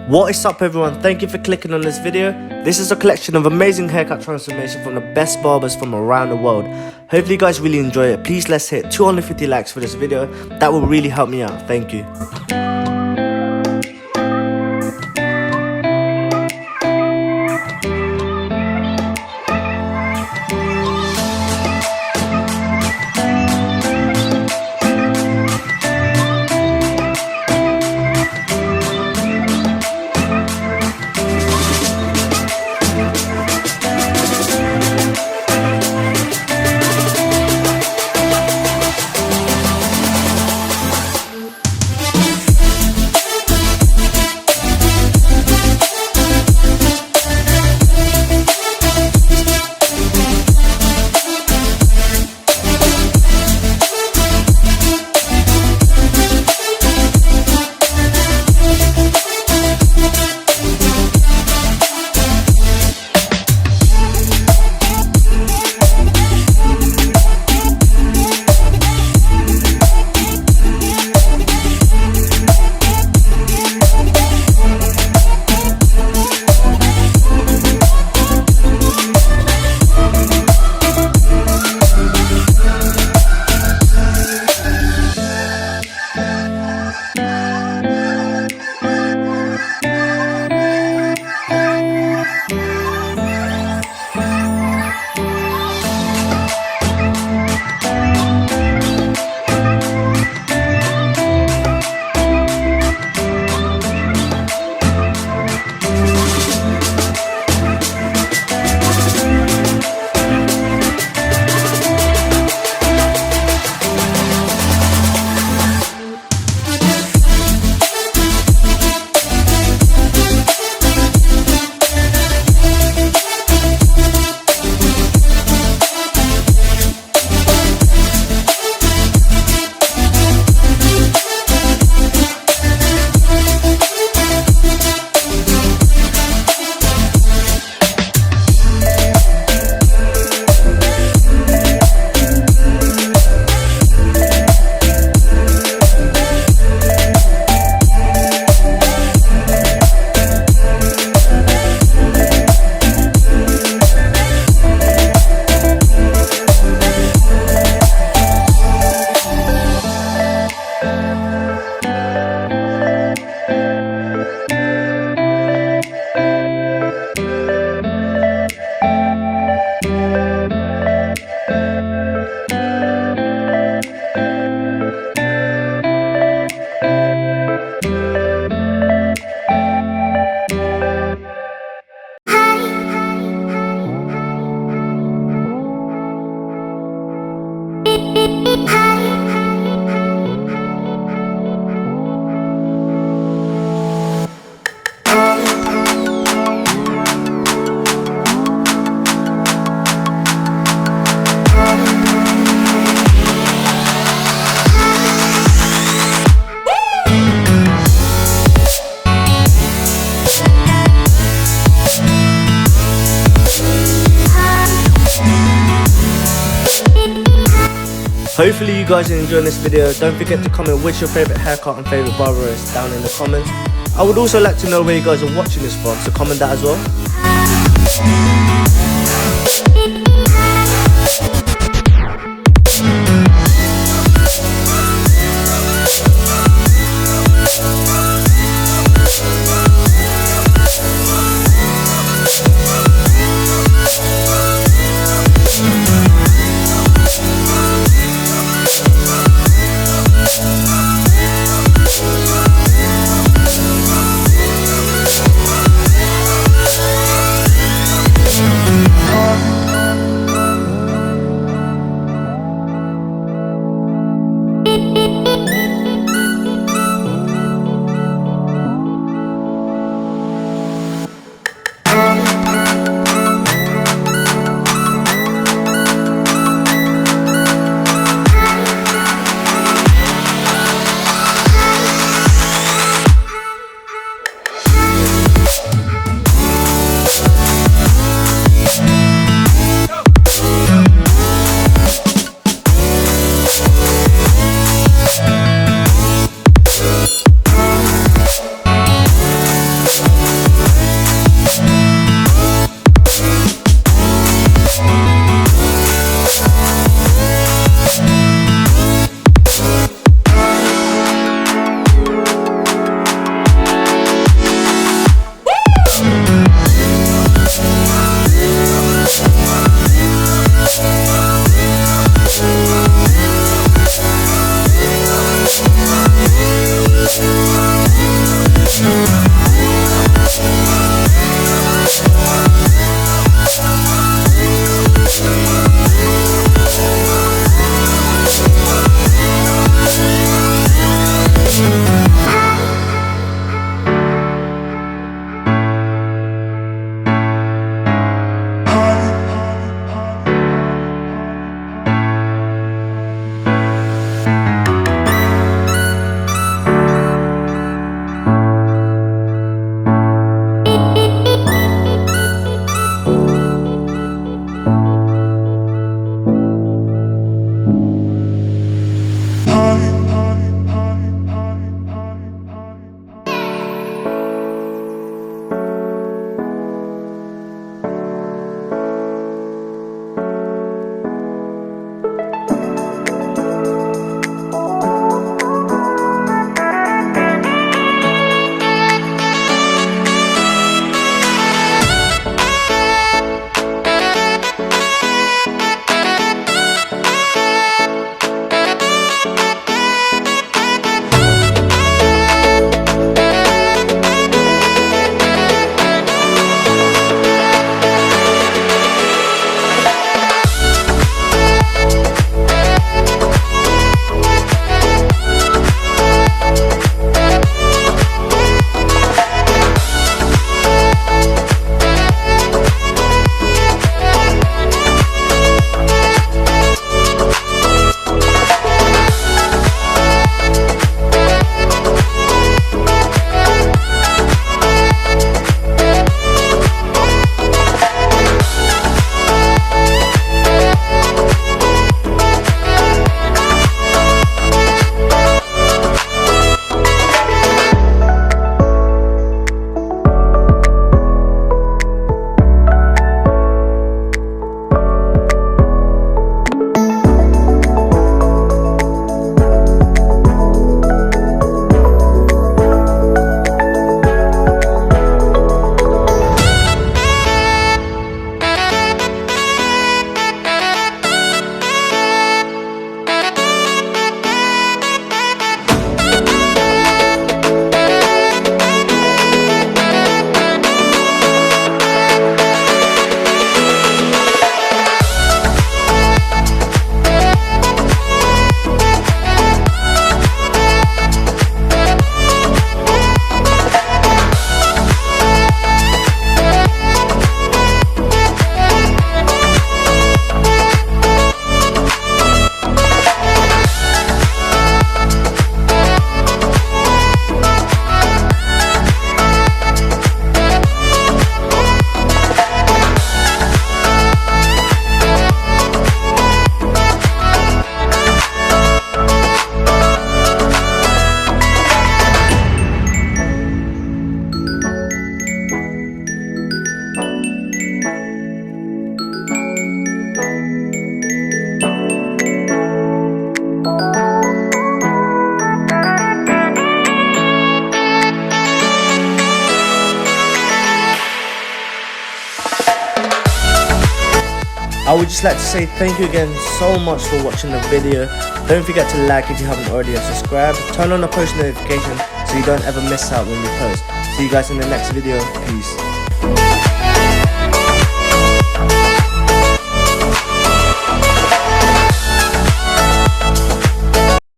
What is up everyone, thank you for clicking on this video. This is a collection of amazing haircut transformation from the best barbers from around the world. Hopefully you guys really enjoy it. Please let's hit 250 likes for this video. That will really help me out, thank you. Hopefully you guys are enjoying this video. Don't forget to comment which your favourite haircut and favourite barber is down in the comments. I would also like to know where you guys are watching this from, so comment that as well. I would just like to say thank you again so much for watching the video. Don't forget to like if you haven't already and subscribe. Turn on the post notification so you don't ever miss out when we post. See you guys in the next video. Peace.